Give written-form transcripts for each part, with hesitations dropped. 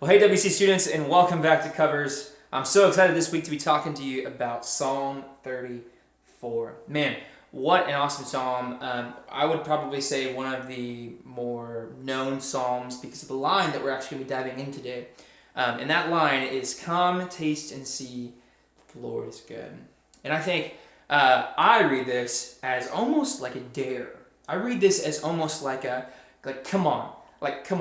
Well, hey WC students, and welcome back to Covers. I'm so excited this week to be talking to you about Psalm 34. Man, what an awesome psalm. I would probably say one of the more known psalms because of the line that we're actually going to be diving in today. And that line is, "Come, taste and see the Lord is good." And I think I read this as almost like a dare. I read this as almost like come on,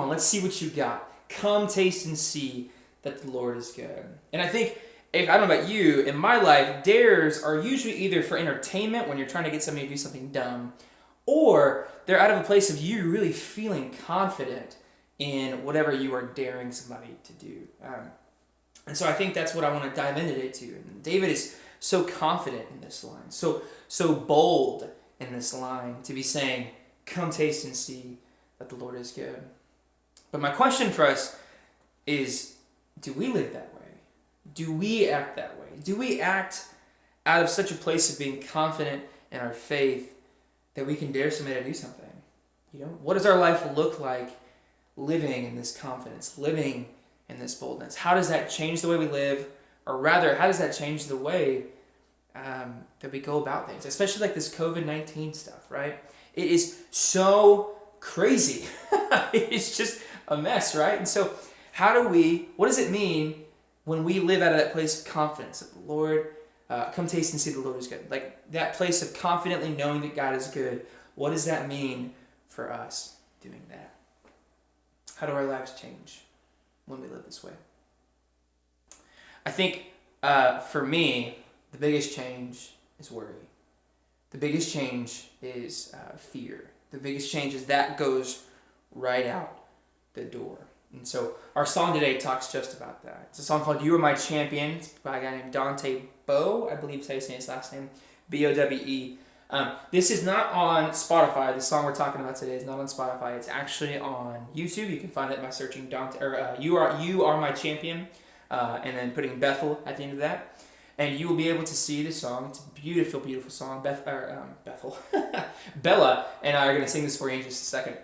let's see what you got. Come taste and see that the Lord is good. And I think, I don't know about you, in my life, dares are usually either for entertainment when you're trying to get somebody to do something dumb, or they're out of a place of you really feeling confident in whatever you are daring somebody to do. And so I think that's what I want to dive in today too. And David is so confident in this line, so bold in this line to be saying, "Come taste and see that the Lord is good." But my question for us is, do we live that way? Do we act that way? Do we act out of such a place of being confident in our faith that we can dare somebody to do something? What does our life look like living in this confidence, living in this boldness? How does that change the way we live? Or rather, how does that change the way that we go about things? Especially like this COVID-19 stuff, right? It is so crazy. It's just a mess, right? And so what does it mean when we live out of that place of confidence that the Lord, come taste and see the Lord is good? Like that place of confidently knowing that God is good. What does that mean for us doing that? How do our lives change when we live this way? I think for me, the biggest change is worry. The biggest change is fear. The biggest change is that goes right out the door. And so our song today talks just about that. It's a song called "You Are My Champion." It's by a guy named Dante Bowe, I believe is how you say his last name, Bowe. This is not on Spotify. The song we're talking about today is not on Spotify. It's actually on YouTube. You can find it by searching Dante or "You Are My Champion," and then putting Bethel at the end of that, and you will be able to see the song. It's a beautiful, beautiful song. Bethel, Bella, and I are going to sing this for you in just a second.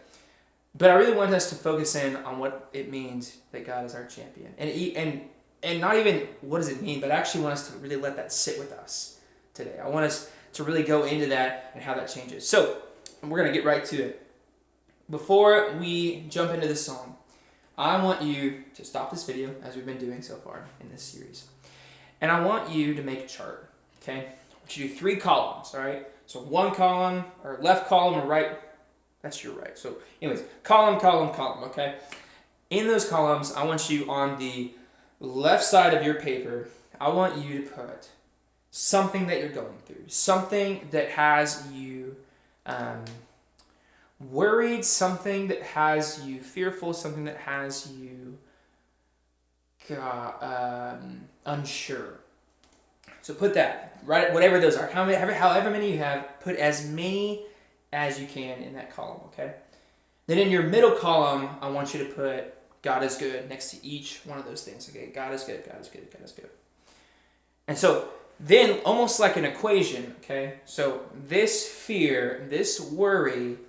But I really want us to focus in on what it means that God is our champion. And not even what does it mean, but I actually want us to really let that sit with us today. I want us to really go into that and how that changes. So we're going to get right to it. Before we jump into this song, I want you to stop this video, as we've been doing so far in this series. And I want you to make a chart, okay? I want you to do 3 columns, all right? So one column, or left column, or right. That's your right. So anyways, column, okay? In those columns, I want you on the left side of your paper, I want you to put something that you're going through, something that has you worried, something that has you fearful, something that has you unsure. So put that, right, whatever those are, however many you have, put as many as you can in that column, okay? Then in your middle column, I want you to put "God is good" next to each one of those things, okay? God is good, God is good, God is good. And so then, almost like an equation, okay? So this fear, this worry,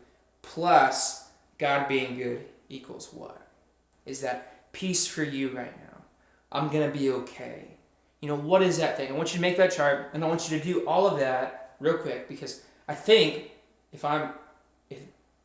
plus God being good equals what? Is that peace for you right now? I'm going to be okay. What is that thing? I want you to make that chart, and I want you to do all of that real quick, because I think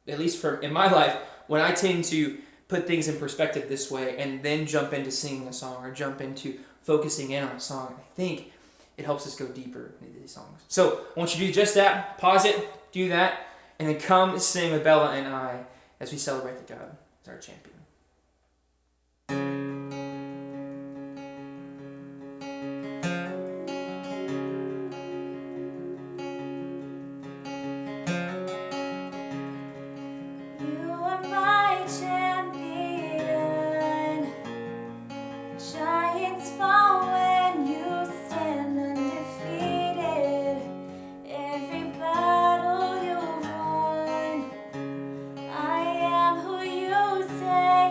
at least in my life, when I tend to put things in perspective this way and then jump into singing a song or jump into focusing in on a song, I think it helps us go deeper into these songs. So I want you to do just that. Pause it, do that, and then come sing with Bella and I as we celebrate that God is our champion. You are my champion. Giants fall when you stand undefeated. Every battle you've won. I am who you say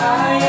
I